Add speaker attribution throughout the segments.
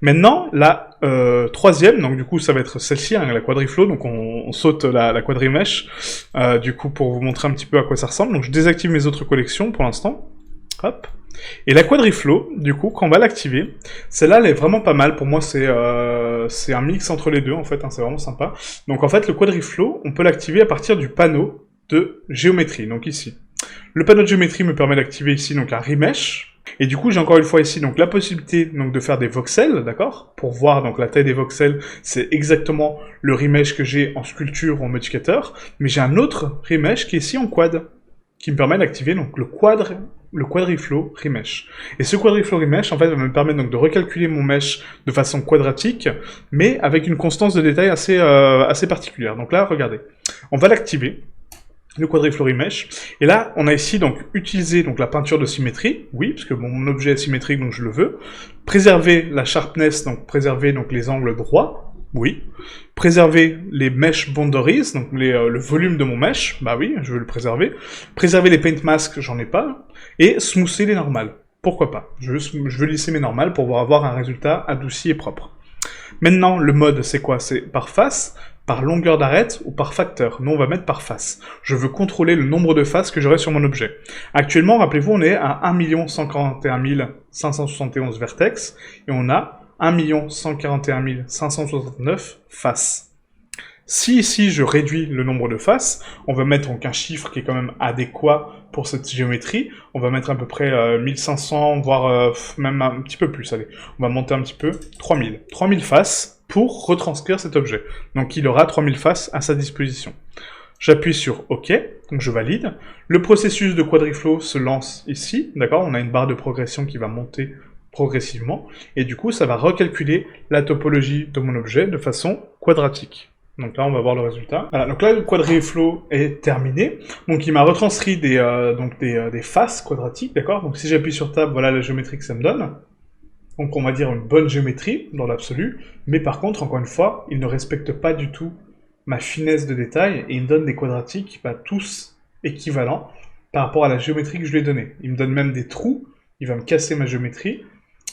Speaker 1: Maintenant, la troisième, donc du coup ça va être celle-ci, hein, la quadriflow, donc on saute la quadrimèche, du coup pour vous montrer un petit peu à quoi ça ressemble. Donc je désactive mes autres collections pour l'instant. Hop. Et la quadriflow, du coup, quand on va l'activer, celle-là, elle est vraiment pas mal. Pour moi, c'est un mix entre les deux, en fait, hein, c'est vraiment sympa. Donc en fait, le quadriflow, on peut l'activer à partir du panneau de géométrie, donc ici. Le panneau de géométrie me permet d'activer ici donc la remesh. Et du coup, j'ai encore une fois ici donc la possibilité donc de faire des voxels, d'accord? Pour voir donc la taille des voxels, c'est exactement le remesh que j'ai en sculpture ou en modificateur. Mais j'ai un autre remesh qui est ici en quad, qui me permet d'activer donc le quadriflow remesh. Et ce quadriflow remesh, en fait, va me permettre donc de recalculer mon mesh de façon quadratique, mais avec une constance de détail assez particulière. Donc là, regardez, on va l'activer, le quadriflow remesh, et là, on a ici donc utilisé donc la peinture de symétrie, oui, parce que mon objet est symétrique, donc je le veux. Préserver la sharpness, donc préserver donc les angles droits, oui. Préserver les mesh boundaries, donc le volume de mon mesh, bah oui, je veux le préserver. Préserver les paint masks, j'en ai pas. Et smoother les normales, pourquoi pas. Je veux lisser mes normales pour avoir un résultat adouci et propre. Maintenant, le mode, c'est quoi? C'est par face, par longueur d'arête ou par facteur. Nous, on va mettre par face. Je veux contrôler le nombre de faces que j'aurai sur mon objet. Actuellement, rappelez-vous, on est à 1 141 571 vertex, et on a 1 141 569 faces. Si ici je réduis le nombre de faces, on va mettre donc un chiffre qui est quand même adéquat pour cette géométrie. On va mettre à peu près 1500, voire même un petit peu plus. Allez, on va monter un petit peu, 3000. 3000 faces pour retranscrire cet objet. Donc il aura 3000 faces à sa disposition. J'appuie sur OK, donc je valide. Le processus de quadriflow se lance ici, d'accord? On a une barre de progression qui va monter progressivement, et du coup ça va recalculer la topologie de mon objet de façon quadratique. Donc là, on va voir le résultat. Voilà, donc là, le quadriflow est terminé. Donc il m'a retranscrit des faces quadratiques, d'accord? Donc si j'appuie sur Tab, voilà la géométrie que ça me donne. Donc on va dire une bonne géométrie, dans l'absolu. Mais par contre, encore une fois, il ne respecte pas du tout ma finesse de détail, et il me donne des quadratiques, tous équivalents, par rapport à la géométrie que je lui ai donnée. Il me donne même des trous, il va me casser ma géométrie.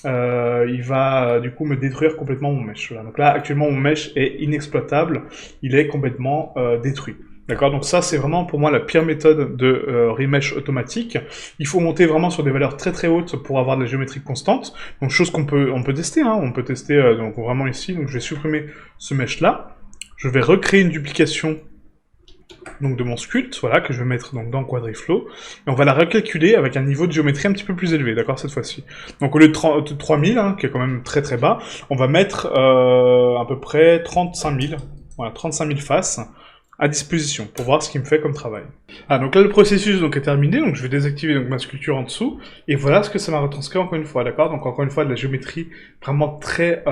Speaker 1: Il va du coup me détruire complètement mon mesh. Voilà. Donc là, actuellement, mon mesh est inexploitable, il est complètement détruit. D'accord? Donc ça, c'est vraiment pour moi la pire méthode de remesh automatique. Il faut monter vraiment sur des valeurs très très hautes pour avoir de la géométrie constante. Donc chose qu'on peut tester, hein. On peut tester donc vraiment ici. Donc je vais supprimer ce mesh là. Je vais recréer une duplication donc de mon sculpt, voilà, que je vais mettre donc dans quadriflow, et on va la recalculer avec un niveau de géométrie un petit peu plus élevé, d'accord, cette fois-ci. Donc au lieu de 3000, hein, qui est quand même très très bas, on va mettre à peu près 35 000, voilà, 35 000 faces à disposition, pour voir ce qu'il me fait comme travail. Ah, donc là le processus donc est terminé, donc je vais désactiver donc ma sculpture en dessous, et voilà ce que ça m'a retranscrit encore une fois, d'accord. Donc encore une fois de la géométrie vraiment très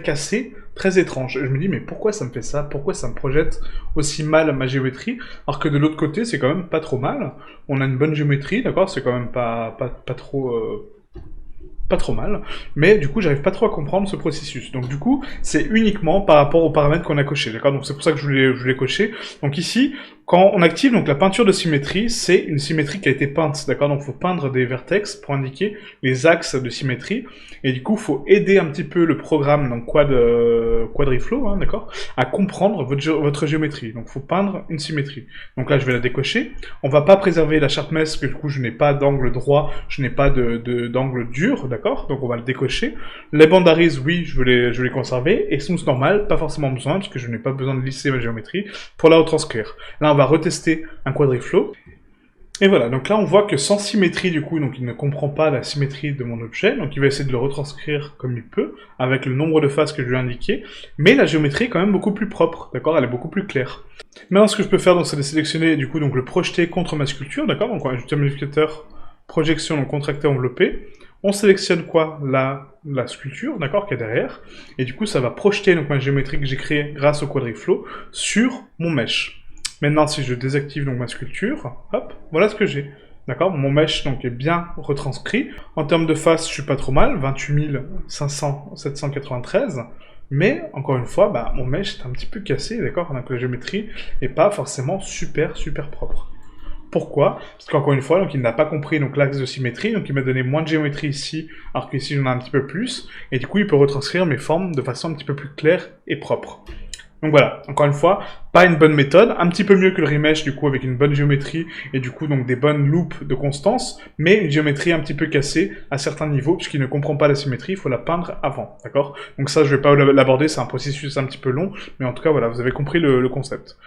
Speaker 1: cassée, très étrange. Je me dis mais pourquoi ça me fait ça? Pourquoi ça me projette aussi mal ma géométrie? Alors que de l'autre côté c'est quand même pas trop mal, on a une bonne géométrie, d'accord, c'est quand même pas trop mal, mais du coup j'arrive pas trop à comprendre ce processus. Donc du coup, c'est uniquement par rapport aux paramètres qu'on a cochés, d'accord? Donc c'est pour ça que je voulais cocher. Donc ici, quand on active donc la peinture de symétrie, c'est une symétrie qui a été peinte, d'accord? Donc il faut peindre des vertex pour indiquer les axes de symétrie, et du coup il faut aider un petit peu le programme, donc quadriflow, hein, d'accord, à comprendre votre géométrie. Donc il faut peindre une symétrie. Donc là je vais la décocher. On va pas préserver la sharpness, parce que du coup je n'ai pas d'angle droit, je n'ai pas d'angle dur, d'accord? Donc on va le décocher. Les boundaries, oui, je veux les conserver, et smooth normal, pas forcément besoin, parce que je n'ai pas besoin de lisser ma géométrie pour la retranscrire. Là on va retester un quadriflow. Et voilà, donc là on voit que sans symétrie du coup, donc il ne comprend pas la symétrie de mon objet, donc il va essayer de le retranscrire comme il peut, avec le nombre de faces que je lui ai indiqué, mais la géométrie est quand même beaucoup plus propre, d'accord, elle est beaucoup plus claire. Maintenant ce que je peux faire, donc, c'est de sélectionner du coup donc le projeter contre ma sculpture, d'accord, donc on va ajouter un modificateur projection, donc contracté enveloppé. On sélectionne quoi? La sculpture, d'accord, qui est derrière, et du coup ça va projeter donc ma géométrie que j'ai créée grâce au quadriflow sur mon mesh. Maintenant, si je désactive donc ma sculpture, hop, voilà ce que j'ai. D'accord, mon mesh donc est bien retranscrit. En termes de face, je suis pas trop mal, 28 793. Mais encore une fois, mon mesh est un petit peu cassé, d'accord, donc la géométrie est pas forcément super propre. Pourquoi? Parce qu'encore une fois, donc il n'a pas compris donc l'axe de symétrie, donc il m'a donné moins de géométrie ici, alors qu'ici j'en ai un petit peu plus, et du coup il peut retranscrire mes formes de façon un petit peu plus claire et propre. Donc voilà, encore une fois, pas une bonne méthode, un petit peu mieux que le remesh du coup avec une bonne géométrie et du coup donc des bonnes loupes de constance, mais une géométrie un petit peu cassée à certains niveaux puisqu'il ne comprend pas la symétrie, il faut la peindre avant, d'accord? Donc ça je vais pas l'aborder, c'est un processus un petit peu long, mais en tout cas voilà, vous avez compris le concept.